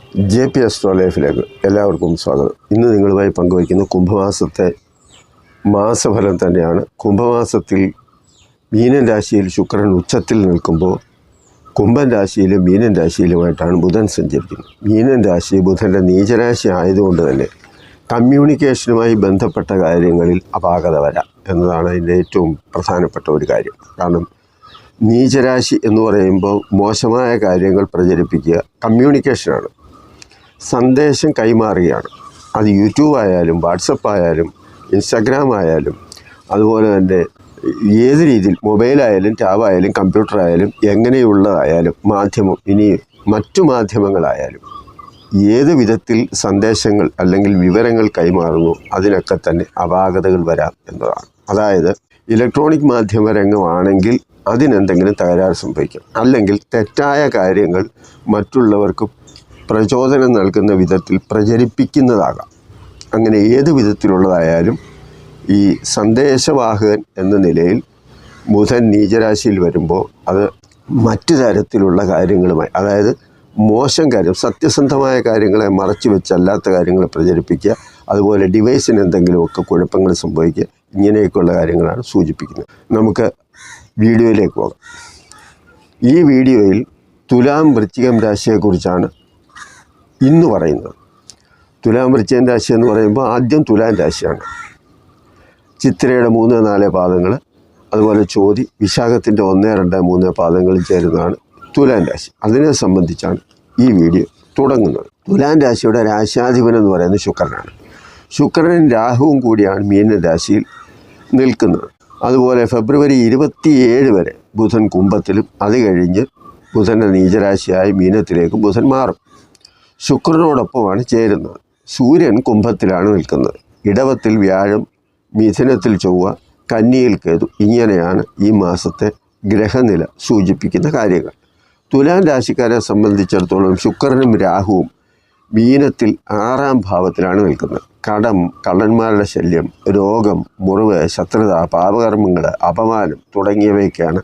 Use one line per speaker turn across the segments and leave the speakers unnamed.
JP Astro ലൈഫിലേക്ക് എല്ലാവർക്കും സ്വാഗതം. ഇന്ന് നിങ്ങളുമായി പങ്കുവയ്ക്കുന്ന കുംഭമാസത്തെ മാസഫലം തന്നെയാണ്. കുംഭമാസത്തിൽ മീനൻ രാശിയിൽ ശുക്രൻ ഉച്ചത്തിൽ നിൽക്കുമ്പോൾ കുംഭൻ രാശിയിലും മീനൻ രാശിയിലുമായിട്ടാണ് ബുധൻ സഞ്ചരിക്കുന്നത്. മീനൻ രാശി ബുധൻ്റെ നീചരാശി ആയതുകൊണ്ട് തന്നെ കമ്മ്യൂണിക്കേഷനുമായി ബന്ധപ്പെട്ട കാര്യങ്ങളിൽ അപാകത വരാം എന്നതാണ് അതിൻ്റെ ഏറ്റവും പ്രധാനപ്പെട്ട ഒരു കാര്യം. കാരണം നീചരാശി എന്ന് പറയുമ്പോൾ മോശമായ കാര്യങ്ങൾ പ്രചരിപ്പിക്കുക കമ്മ്യൂണിക്കേഷനാണ്, സന്ദേശം കൈമാറുകയാണ്. അത് യൂട്യൂബ് ആയാലും വാട്സപ്പ് ആയാലും ഇൻസ്റ്റാഗ്രാം ആയാലും അതുപോലെ തന്നെ ഏത് രീതിയിൽ മൊബൈലായാലും ടാബായാലും കമ്പ്യൂട്ടറായാലും എങ്ങനെയുള്ളതായാലും മാധ്യമം ഇനി മറ്റു മാധ്യമങ്ങളായാലും ഏത് വിധത്തിൽ സന്ദേശങ്ങൾ അല്ലെങ്കിൽ വിവരങ്ങൾ കൈമാറുന്നു അതിനൊക്കെ തന്നെ അപാകതകൾ വരാം എന്നതാണ്. അതായത് ഇലക്ട്രോണിക് മാധ്യമ രംഗമാണെങ്കിൽ അതിനെന്തെങ്കിലും തകരാറ് സംഭവിക്കും, അല്ലെങ്കിൽ തെറ്റായ കാര്യങ്ങൾ മറ്റുള്ളവർക്ക് പ്രചോദനം നൽകുന്ന വിധത്തിൽ പ്രചരിപ്പിക്കുന്നതാകാം. അങ്ങനെ ഏത് വിധത്തിലുള്ളതായാലും ഈ സന്ദേശവാഹകൻ എന്ന നിലയിൽ ബുധൻ നീചരാശിയിൽ വരുമ്പോൾ അത് മറ്റു തരത്തിലുള്ള കാര്യങ്ങളുമായി, അതായത് മോശം കാര്യം, സത്യസന്ധമായ കാര്യങ്ങളെ മറച്ചു വെച്ചല്ലാത്ത കാര്യങ്ങളെ പ്രചരിപ്പിക്കുക, അതുപോലെ ഡിവൈസിന് എന്തെങ്കിലുമൊക്കെ കുഴപ്പങ്ങൾ സംഭവിക്കുക, ഇങ്ങനെയൊക്കെയുള്ള കാര്യങ്ങളാണ് സൂചിപ്പിക്കുന്നത്. നമുക്ക് വീഡിയോയിലേക്ക് പോകാം. ഈ വീഡിയോയിൽ തുലാം വൃശ്ചികം രാശിയെക്കുറിച്ചാണ് ഇന്ന് പറയുന്നത്. തുലാം വൃശ്ചികം രാശി എന്ന് പറയുമ്പോൾ ആദ്യം തുലാം രാശിയാണ്. ചിത്രയുടെ 3-4 പാദങ്ങൾ, അതുപോലെ ചോതി വിശാഖത്തിൻ്റെ 1-2-3 പാദങ്ങളിൽ ചേരുന്നതാണ് തുലാം രാശി. അതിനെ സംബന്ധിച്ചാണ് ഈ വീഡിയോ തുടങ്ങുന്നത്. തുലാം രാശിയുടെ രാശാധിപൻ എന്ന് പറയുന്നത് ശുക്രനാണ്. ശുക്രനും രാഹുവും കൂടിയാണ് മീനൻ രാശിയിൽ നിൽക്കുന്നത്. അതുപോലെ ഫെബ്രുവരി 27 വരെ ബുധൻ കുംഭത്തിലും അത് കഴിഞ്ഞ് ബുധൻ്റെ നീചരാശിയായ മീനത്തിലേക്ക് ബുധൻ മാറും. ശുക്രനോടൊപ്പമാണ് ചേരുന്നത്. സൂര്യൻ കുംഭത്തിലാണ് നിൽക്കുന്നത്. ഇടവത്തിൽ വ്യാഴം, മിഥുനത്തിൽ ചൊവ്വ, കന്നിയിൽ കേതു. ഇങ്ങനെയാണ് ഈ മാസത്തെ ഗ്രഹനില സൂചിപ്പിക്കുന്ന കാര്യങ്ങൾ. തുലാം രാശിക്കാരെ സംബന്ധിച്ചിടത്തോളം ശുക്രനും രാഹുവും മീനത്തിൽ 6-ാം ഭാവത്തിലാണ് നിൽക്കുന്നത്. കടം, കള്ളന്മാരുടെ ശല്യം, രോഗം, മുറിവ്, ശത്രുത, പാപകർമ്മങ്ങൾ, അപമാനം തുടങ്ങിയവയൊക്കെയാണ്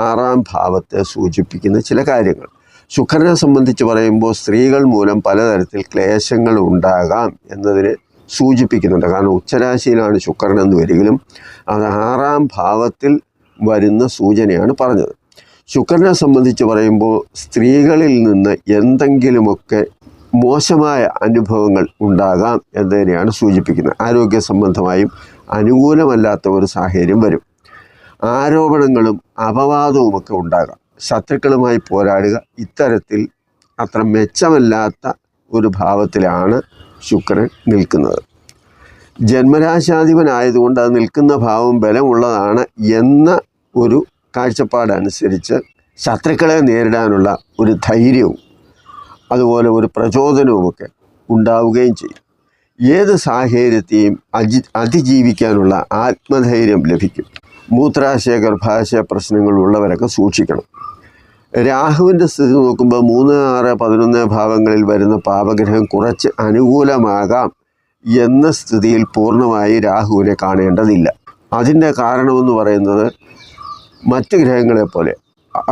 6-ാം ഭാവത്തെ സൂചിപ്പിക്കുന്ന ചില കാര്യങ്ങൾ. ശുക്രനെ സംബന്ധിച്ച് പറയുമ്പോൾ സ്ത്രീകൾ മൂലം പലതരത്തിൽ ക്ലേശങ്ങൾ ഉണ്ടാകാം എന്നതിനെ സൂചിപ്പിക്കുന്നുണ്ട്. കാരണം ഉച്ചരാശിയിലാണ് ശുക്രൻ എന്ന് വരികിലും അത് 6-ാം ഭാവത്തിൽ വരുന്ന സൂചനയാണ് പറഞ്ഞത്. ശുക്രനെ സംബന്ധിച്ച് പറയുമ്പോൾ സ്ത്രീകളിൽ നിന്ന് എന്തെങ്കിലുമൊക്കെ മോശമായ അനുഭവങ്ങൾ ഉണ്ടാകാം എന്നതിനെയാണ് സൂചിപ്പിക്കുന്നത്. ആരോഗ്യ സംബന്ധമായും അനുകൂലമല്ലാത്ത ഒരു സാഹചര്യം വരും. ആരോപണങ്ങളും അപവാദവുമൊക്കെ ഉണ്ടാകാം. ശത്രുക്കളുമായി പോരാടുക, ഇത്തരത്തിൽ അത്ര മെച്ചമല്ലാത്ത ഒരു ഭാവത്തിലാണ് ശുക്രൻ നിൽക്കുന്നത്. ജന്മരാശാധിപനായതുകൊണ്ട് അത് നിൽക്കുന്ന ഭാവം ബലമുള്ളതാണ് എന്ന ഒരു കാഴ്ചപ്പാടനുസരിച്ച് ശത്രുക്കളെ നേരിടാനുള്ള ഒരു ധൈര്യവും അതുപോലെ ഒരു പ്രചോദനവുമൊക്കെ ഉണ്ടാവുകയും ചെയ്യും. ഏത് സാഹചര്യത്തെയും അതിജീവിക്കാനുള്ള ആത്മധൈര്യം ലഭിക്കും. മൂത്രാശയ ഗർഭാശയ പ്രശ്നങ്ങളുള്ളവരൊക്കെ സൂക്ഷിക്കണം. രാഹുവിൻ്റെ സ്ഥിതി നോക്കുമ്പോൾ 3, 6, 11 ഭാവങ്ങളിൽ വരുന്ന പാപഗ്രഹം കുറച്ച് അനുകൂലമാകാം എന്ന സ്ഥിതിയിൽ പൂർണ്ണമായി രാഹുവിനെ കാണേണ്ടതില്ല. അതിൻ്റെ കാരണമെന്ന് പറയുന്നത് മറ്റ് ഗ്രഹങ്ങളെപ്പോലെ,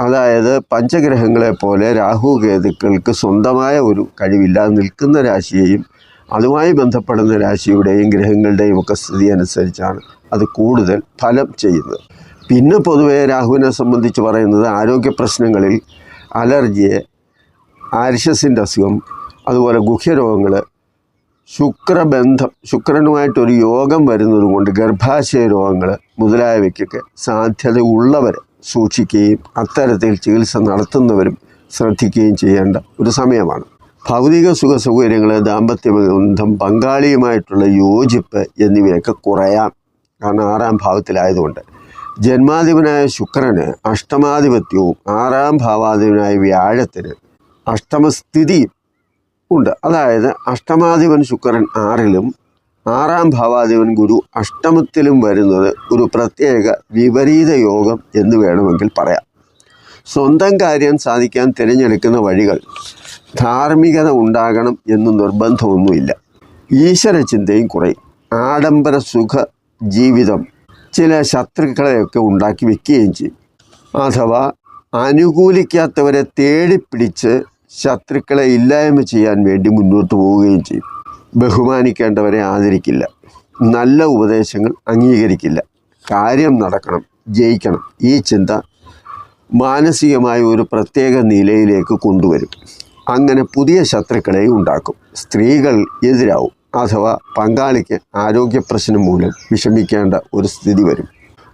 അതായത് പഞ്ചഗ്രഹങ്ങളെപ്പോലെ രാഹു കേതുക്കൾക്ക് സ്വന്തമായ ഒരു കഴിവില്ല. നിൽക്കുന്ന രാശിയെയും അതുമായി ബന്ധപ്പെടുന്ന രാശിയുടെയും ഗ്രഹങ്ങളുടെയും ഒക്കെ സ്ഥിതി അനുസരിച്ചാണ് അത് കൂടുതൽ ഫലം ചെയ്യുന്നത്. പിന്നെ പൊതുവേ രാഹുവിനെ സംബന്ധിച്ച് പറയുന്നത് ആരോഗ്യ പ്രശ്നങ്ങളിൽ അലർജിയെ, ആരിഷസിൻ്റെ അസുഖം, അതുപോലെ ഗുഹ്യരോഗങ്ങൾ, ശുക്രബന്ധം, ശുക്രനുമായിട്ടൊരു യോഗം വരുന്നത് കൊണ്ട് ഗർഭാശയ രോഗങ്ങൾ മുതലായവയ്ക്കൊക്കെ സാധ്യത ഉള്ളവർ സൂക്ഷിക്കുകയും അത്തരത്തിൽ ചികിത്സ നടത്തുന്നവരും ശ്രദ്ധിക്കുകയും ചെയ്യേണ്ട ഒരു സമയമാണ്. ഭൗതിക സുഖ സൗകര്യങ്ങൾ, ദാമ്പത്യ ബന്ധം, പങ്കാളിയുമായിട്ടുള്ള യോജിപ്പ് എന്നിവയൊക്കെ കുറയാം. കാരണം 6-ാം ഭാവത്തിലായതുകൊണ്ട്. ജന്മാധിപനായ ശുക്രന് അഷ്ടമാധിപത്യവും 6-ാം ഭാവാധിപനായ വ്യാഴത്തിന് അഷ്ടമസ്ഥിതിയും ഉണ്ട്. അതായത് അഷ്ടമാധിപൻ ശുക്രൻ 6-ലും 6-ാം ഭാവാധിപൻ ഗുരു അഷ്ടമത്തിലും വരുന്നത് ഒരു പ്രത്യേക വിപരീത യോഗം എന്ന് വേണമെങ്കിൽ പറയാം. സ്വന്തം കാര്യം സാധിക്കാൻ തിരഞ്ഞെടുക്കുന്ന വഴികൾ ധാർമ്മികത ഉണ്ടാകണം എന്ന് നിർബന്ധമൊന്നുമില്ല. ഈശ്വരചിന്തയും കുറയും. ആഡംബര സുഖ ജീവിതം ചില ശത്രുക്കളെയൊക്കെ ഉണ്ടാക്കി വയ്ക്കുകയും ചെയ്യും. അഥവാ അനുകൂലിക്കാത്തവരെ തേടിപ്പിടിച്ച് ശത്രുക്കളെ ഇല്ലായ്മ ചെയ്യാൻ വേണ്ടി മുന്നോട്ട് പോവുകയും ചെയ്യും. ബഹുമാനിക്കേണ്ടവരെ ആദരിക്കില്ല, നല്ല ഉപദേശങ്ങൾ അംഗീകരിക്കില്ല, കാര്യം നടക്കണം, ജയിക്കണം, ഈ ചിന്ത മാനസികമായ ഒരു പ്രത്യേക നിലയിലേക്ക് കൊണ്ടുവരും. അങ്ങനെ പുതിയ ശത്രുക്കളെ ഉണ്ടാക്കും. സ്ത്രീകൾ എതിരാവും, അഥവാ പങ്കാളിക്ക് ആരോഗ്യ പ്രശ്നം മൂലം വിഷമിക്കേണ്ട ഒരു സ്ഥിതി വരും.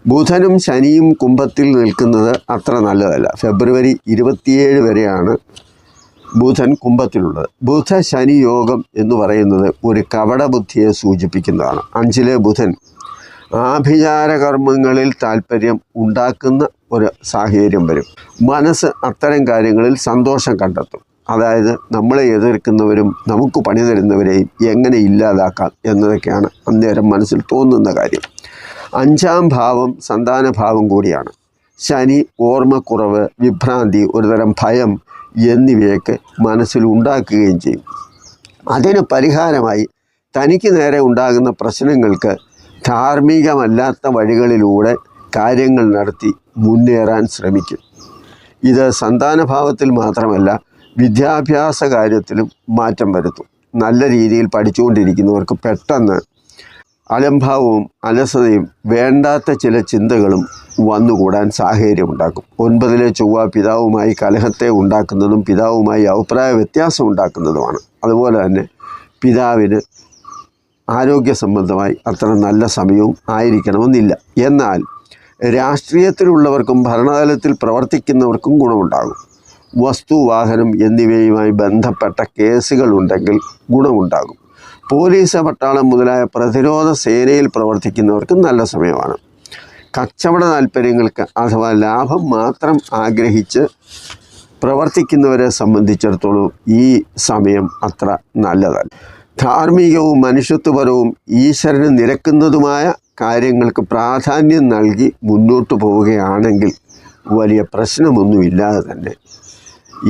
ബുധനും ശനിയും കുംഭത്തിൽ നിൽക്കുന്നത് അത്ര നല്ലതല്ല. ഫെബ്രുവരി 27 വരെയാണ് ബുധൻ കുംഭത്തിലുള്ളത്. ബുധ ശനി യോഗം എന്ന് പറയുന്നത് ഒരു കപടബുദ്ധിയെ സൂചിപ്പിക്കുന്നതാണ്. 5-ലെ ബുധൻ ആഭിചാര കർമ്മങ്ങളിൽ താല്പര്യം ഉണ്ടാക്കുന്ന ഒരു സാഹചര്യം വരും. മനസ്സ് അത്തരം കാര്യങ്ങളിൽ സന്തോഷം കണ്ടെത്തും. അതായത് നമ്മളെ എതിർക്കുന്നവരും നമുക്ക് പണി തരുന്നവരെയും എങ്ങനെ ഇല്ലാതാക്കാം എന്നതൊക്കെയാണ് അന്നേരം മനസ്സിൽ തോന്നുന്ന കാര്യം. 5-ാം ഭാവം സന്താനഭാവം കൂടിയാണ്. ശനി ഓർമ്മക്കുറവ്, വിഭ്രാന്തി, ഒരുതരം ഭയം എന്നിവയൊക്കെ മനസ്സിൽ ഉണ്ടാക്കുകയും ചെയ്യും. അതിന് പരിഹാരമായി തനിക്ക് നേരെ ഉണ്ടാകുന്ന പ്രശ്നങ്ങൾക്ക് ധാർമ്മികമല്ലാത്ത വഴികളിലൂടെ കാര്യങ്ങൾ നടത്തി മുന്നേറാൻ ശ്രമിക്കും. ഇത് സന്താനഭാവത്തിൽ മാത്രമല്ല, വിദ്യാഭ്യാസ കാര്യത്തിലും മാറ്റം വരുത്തും. നല്ല രീതിയിൽ പഠിച്ചുകൊണ്ടിരിക്കുന്നവർക്ക് പെട്ടെന്ന് അലംഭാവവും അലസതയും വേണ്ടാത്ത ചില ചിന്തകളും വന്നുകൂടാൻ സാഹചര്യമുണ്ടാക്കും. 9-ലെ ചൊവ്വ പിതാവുമായി കലഹത്തെ ഉണ്ടാക്കുന്നതും പിതാവുമായി അഭിപ്രായ വ്യത്യാസം ഉണ്ടാക്കുന്നതുമാണ്. അതുപോലെ തന്നെ പിതാവിന് ആരോഗ്യ സംബന്ധമായി അത്ര നല്ല സമയവും ആയിരിക്കണമെന്നില്ല. എന്നാൽ രാഷ്ട്രീയത്തിലുള്ളവർക്കും ഭരണതലത്തിൽ പ്രവർത്തിക്കുന്നവർക്കും ഗുണമുണ്ടാകും. വസ്തു, വാഹനം എന്നിവയുമായി ബന്ധപ്പെട്ട കേസുകൾ ഉണ്ടെങ്കിൽ ഗുണമുണ്ടാകും. പോലീസ്, പട്ടാളം മുതലായ പ്രതിരോധ സേനയിൽ പ്രവർത്തിക്കുന്നവർക്ക് നല്ല സമയമാണ്. കച്ചവട താല്പര്യങ്ങൾക്ക് അഥവാ ലാഭം മാത്രം ആഗ്രഹിച്ച് പ്രവർത്തിക്കുന്നവരെ സംബന്ധിച്ചിടത്തോളം ഈ സമയം അത്ര നല്ലതല്ല. ധാർമ്മികവും മനുഷ്യത്വപരവും ഈശ്വരന് നിരക്കുന്നതുമായ കാര്യങ്ങൾക്ക് പ്രാധാന്യം നൽകി മുന്നോട്ട് പോവുകയാണെങ്കിൽ വലിയ പ്രശ്നമൊന്നുമില്ലാതെ തന്നെ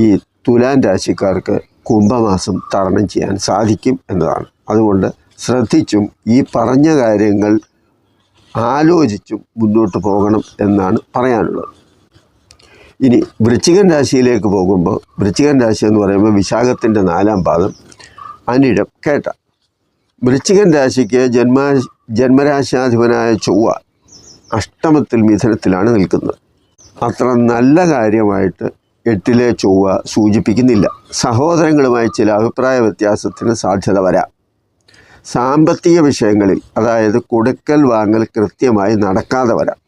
ഈ തുലാം രാശിക്കാർക്ക് കുംഭമാസം തരണം ചെയ്യാൻ സാധിക്കും എന്നതാണ്. അതുകൊണ്ട് ശ്രദ്ധിച്ചും ഈ പറഞ്ഞ കാര്യങ്ങൾ ആലോചിച്ചും മുന്നോട്ട് പോകണം എന്നാണ് പറയാനുള്ളത്. ഇനി വൃശ്ചികൻ രാശിയിലേക്ക് പോകുമ്പോൾ, വൃശ്ചികൻ രാശി എന്ന് പറയുമ്പോൾ വിശാഖത്തിൻ്റെ 4-ാം പാദം, അനിഴം, കേട്ട. വൃശ്ചികൻ രാശിക്ക് ജന്മരാശാധിപനായ ചൊവ്വ അഷ്ടമത്തിൽ മിഥുനത്തിലാണ് നിൽക്കുന്നത്. അത്ര നല്ല കാര്യമായിട്ട് 8-ലെ ചൊവ്വ സൂചിപ്പിക്കുന്നില്ല. സഹോദരങ്ങളുമായി ചില അഭിപ്രായ വ്യത്യാസത്തിന് സാധ്യത വരാം. സാമ്പത്തിക വിഷയങ്ങളിൽ, അതായത് കൊടുക്കൽ വാങ്ങൽ കൃത്യമായി നടക്കാതെ വരാം.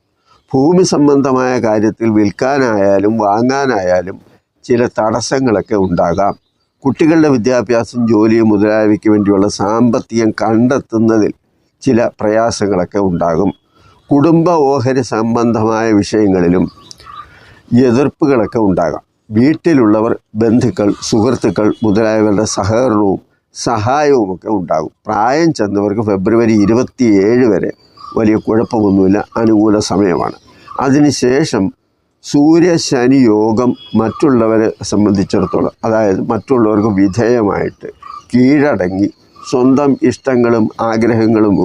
ഭൂമി സംബന്ധമായ കാര്യത്തിൽ വിൽക്കാനായാലും വാങ്ങാനായാലും ചില തടസ്സങ്ങളൊക്കെ ഉണ്ടാകാം. കുട്ടികളുടെ വിദ്യാഭ്യാസം, ജോലി മുതലായവയ്ക്ക് വേണ്ടിയുള്ള സാമ്പത്തികം കണ്ടെത്തുന്നതിൽ ചില പ്രയാസങ്ങളൊക്കെ ഉണ്ടാകും. കുടുംബ ഓഹരി സംബന്ധമായ വിഷയങ്ങളിലും എതിർപ്പുകളൊക്കെ ഉണ്ടാകാം. വീട്ടിലുള്ളവർ, ബന്ധുക്കൾ, സുഹൃത്തുക്കൾ മുതലായവരുടെ സഹകരണവും സഹായവുമൊക്കെ ഉണ്ടാകും. പ്രായം ചെന്നവർക്ക് ഫെബ്രുവരി 27 വരെ വലിയ കുഴപ്പമൊന്നുമില്ല, അനുകൂല സമയമാണ്. അതിനുശേഷം സൂര്യ-ശനി യോഗം മറ്റുള്ളവരെ സംബന്ധിച്ചിടത്തോളം, അതായത് മറ്റുള്ളവർക്ക് വിധേയമായിട്ട് കീഴടങ്ങി സ്വന്തം ഇഷ്ടങ്ങളും ആഗ്രഹങ്ങളും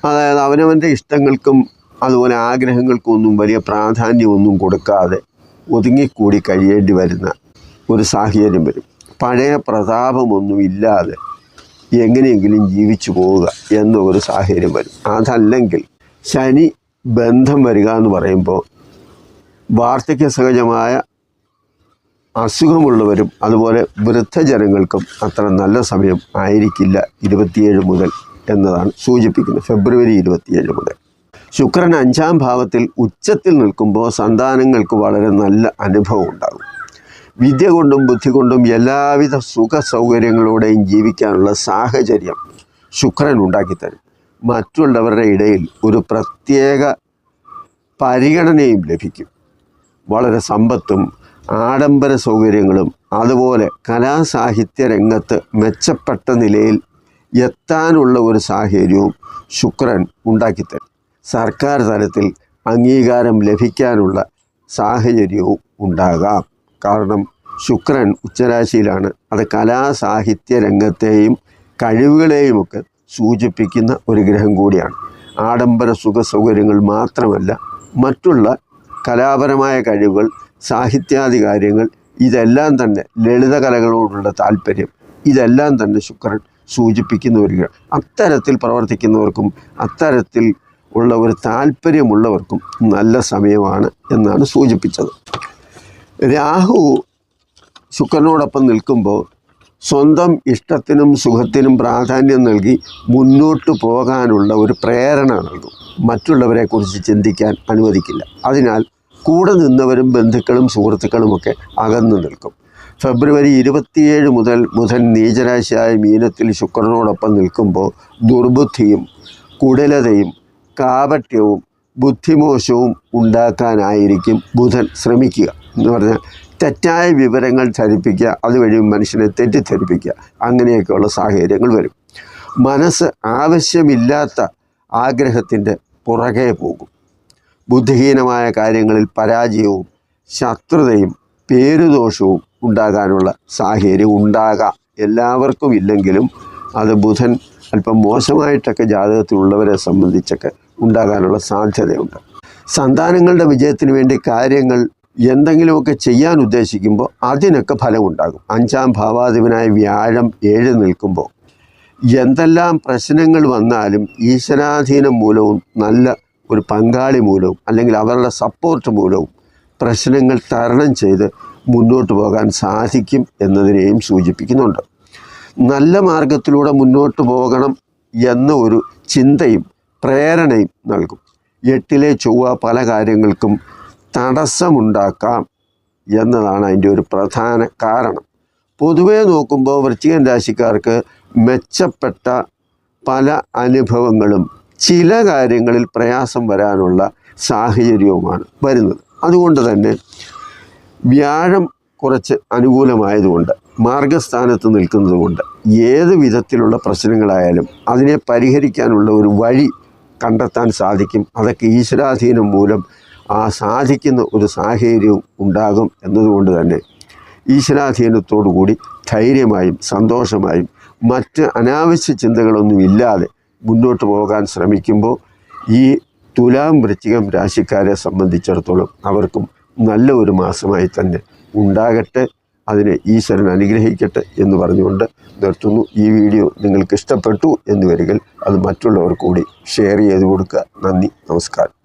അതായത് അവനവൻ്റെ ഇഷ്ടങ്ങൾക്കും അതുപോലെ ആഗ്രഹങ്ങൾക്കും ഒന്നും വലിയ പ്രാധാന്യമൊന്നും കൊടുക്കാതെ ഒതുങ്ങിക്കൂടി കഴിയേണ്ടി വരുന്ന ഒരു സാഹചര്യം വരും. പഴയ പ്രതാപമൊന്നും ഇല്ലാതെ എങ്ങനെയെങ്കിലും ജീവിച്ചു പോവുക എന്ന ഒരു സാഹചര്യം വരും. അതല്ലെങ്കിൽ ശനി ബന്ധം വരിക എന്ന് പറയുമ്പോൾ വാർദ്ധക്യ സഹജമായ അസുഖമുള്ളവരും അതുപോലെ വൃദ്ധജനങ്ങൾക്കും അത്ര നല്ല സമയം ആയിരിക്കില്ല 27 മുതൽ എന്നതാണ് സൂചിപ്പിക്കുന്നത്. ഫെബ്രുവരി 27 മുതൽ. ശുക്രൻ 5-ാം ഭാവത്തിൽ ഉച്ചത്തിൽ നിൽക്കുമ്പോൾ സന്താനങ്ങൾക്ക് വളരെ നല്ല അനുഭവം ഉണ്ടാകും. വിദ്യ കൊണ്ടും ബുദ്ധി കൊണ്ടും എല്ലാവിധ സുഖ സൗകര്യങ്ങളോടെയും ജീവിക്കാനുള്ള സാഹചര്യം ശുക്രൻ ഉണ്ടാക്കിത്തരും. മറ്റുള്ളവരുടെ ഇടയിൽ ഒരു പ്രത്യേക പരിഗണനയും ലഭിക്കും. വളരെ സമ്പത്തും ആഡംബര സൗകര്യങ്ങളും അതുപോലെ കലാസാഹിത്യ രംഗത്ത് മെച്ചപ്പെട്ട നിലയിൽ എത്താനുള്ള ഒരു സാഹചര്യവും ശുക്രൻ ഉണ്ടാക്കിത്തരും. സർക്കാർ തലത്തിൽ അംഗീകാരം ലഭിക്കാനുള്ള സാഹചര്യവും ഉണ്ടാകാം. കാരണം ശുക്രൻ ഉച്ചരാശിയിലാണ്. അത് കലാസാഹിത്യ രംഗത്തെയും കഴിവുകളെയുമൊക്കെ സൂചിപ്പിക്കുന്ന ഒരു ഗ്രഹം കൂടിയാണ്. ആഡംബര സുഖ സൗകര്യങ്ങൾ മാത്രമല്ല, മറ്റുള്ള കലാപരമായ കഴിവുകൾ, സാഹിത്യാദി കാര്യങ്ങൾ ഇതെല്ലാം തന്നെ ലളിതകലകളോടുള്ള താല്പര്യം, ഇതെല്ലാം തന്നെ ശുക്രൻ സൂചിപ്പിക്കുന്ന ഒരു അത്തരത്തിൽ പ്രവർത്തിക്കുന്നവർക്കും അത്തരത്തിൽ ഉള്ള ഒരു താല്പര്യമുള്ളവർക്കും നല്ല സമയമാണ് എന്നാണ് സൂചിപ്പിച്ചത്. രാഹു ശുക്രനോടൊപ്പം നിൽക്കുമ്പോൾ സ്വന്തം ഇഷ്ടത്തിനും സുഖത്തിനും പ്രാധാന്യം നൽകി മുന്നോട്ട് പോകാനുള്ള ഒരു പ്രേരണ നൽകും. മറ്റുള്ളവരെക്കുറിച്ച് ചിന്തിക്കാൻ അനുവദിക്കില്ല. അതിനാൽ കൂടെ നിന്നവരും ബന്ധുക്കളും സുഹൃത്തുക്കളുമൊക്കെ അകന്നു നിൽക്കും. ഫെബ്രുവരി 27 മുതൽ ബുധൻ നീചരാശിയായ മീനത്തിൽ ശുക്രനോടൊപ്പം നിൽക്കുമ്പോൾ ദുർബുദ്ധിയും കുടിലതയും കാപട്യവും ബുദ്ധിമോശവും ഉണ്ടാക്കാനായിരിക്കും ബുധൻ ശ്രമിക്കുക. എന്ന് പറഞ്ഞാൽ തെറ്റായ വിവരങ്ങൾ ധരിപ്പിക്കുക, അതുവഴി മനുഷ്യനെ തെറ്റിദ്ധരിപ്പിക്കുക, അങ്ങനെയൊക്കെയുള്ള സാഹചര്യങ്ങൾ വരും. മനസ്സ് ആവശ്യമില്ലാത്ത ആഗ്രഹത്തിൻ്റെ പുറകെ പോകും. ബുദ്ധിഹീനമായ കാര്യങ്ങളിൽ പരാജയവും ശത്രുതയും പേരുദോഷവും ഉണ്ടാകാനുള്ള സാഹചര്യം ഉണ്ടാകാം. എല്ലാവർക്കും ഇല്ലെങ്കിലും അത് ബുധൻ അല്പം മോശമായിട്ടൊക്കെ ജാതകത്തിലുള്ളവരെ സംബന്ധിച്ചൊക്കെ ഉണ്ടാകാനുള്ള സാധ്യതയുണ്ട്. സന്താനങ്ങളുടെ വിജയത്തിന് വേണ്ടി കാര്യങ്ങൾ എന്തെങ്കിലുമൊക്കെ ചെയ്യാൻ ഉദ്ദേശിക്കുമ്പോൾ അതിനൊക്കെ ഫലമുണ്ടാകും. 5ാം ഭാവാധിപനായ വ്യാഴം 7 നിൽക്കുമ്പോൾ എന്തെല്ലാം പ്രശ്നങ്ങൾ വന്നാലും ഈശ്വരാധീനം മൂലവും നല്ല ഒരു പങ്കാളി മൂലവും അല്ലെങ്കിൽ അവരുടെ സപ്പോർട്ട് മൂലവും പ്രശ്നങ്ങൾ തരണം ചെയ്ത് മുന്നോട്ട് പോകാൻ സാധിക്കും എന്നതിനെയും സൂചിപ്പിക്കുന്നുണ്ട്. നല്ല മാർഗത്തിലൂടെ മുന്നോട്ട് പോകണം എന്ന ഒരു ചിന്തയും പ്രേരണയും നൽകും. 8ലെ ചൊവ്വ പല കാര്യങ്ങൾക്കും തടസ്സമുണ്ടാക്കാം എന്നതാണ് അതിൻ്റെ ഒരു പ്രധാന കാരണം. പൊതുവേ നോക്കുമ്പോൾ വൃശ്ചികം രാശിക്കാർക്ക് മെച്ചപ്പെട്ട പല അനുഭവങ്ങളും ചില കാര്യങ്ങളിൽ പ്രയാസം വരാനുള്ള സാഹചര്യവുമാണ് വരുന്നത്. അതുകൊണ്ട് തന്നെ വ്യാഴം കുറച്ച് അനുകൂലമായതുകൊണ്ട്, മാർഗസ്ഥാനത്ത് നിൽക്കുന്നതുകൊണ്ട് ഏത് വിധത്തിലുള്ള പ്രശ്നങ്ങളായാലും അതിനെ പരിഹരിക്കാനുള്ള ഒരു വഴി കണ്ടെത്താൻ സാധിക്കും. അതൊക്കെ ഈശ്വരാധീനം മൂലം സാധിക്കുന്ന ഒരു സാഹചര്യവും ഉണ്ടാകും എന്നതുകൊണ്ട് തന്നെ ഈശ്വരാധീനത്തോടു കൂടി ധൈര്യമായും സന്തോഷമായും മറ്റ് അനാവശ്യ ചിന്തകളൊന്നും ഇല്ലാതെ മുന്നോട്ട് പോകാൻ ശ്രമിക്കുമ്പോൾ ഈ തുലാം വൃശ്ചികം രാശിക്കാരെ സംബന്ധിച്ചിടത്തോളം അവർക്കും നല്ല ഒരു മാസമായി തന്നെ ഉണ്ടാകട്ടെ. അതിനെ ഈശ്വരൻ അനുഗ്രഹിക്കട്ടെ എന്ന് പറഞ്ഞുകൊണ്ട് നിർത്തുന്നു. ഈ വീഡിയോ നിങ്ങൾക്ക് ഇഷ്ടപ്പെട്ടു എന്ന് വരികിൽ അത് മറ്റുള്ളവർ കൂടി ഷെയർ ചെയ്ത് കൊടുക്കുക. നന്ദി, നമസ്കാരം.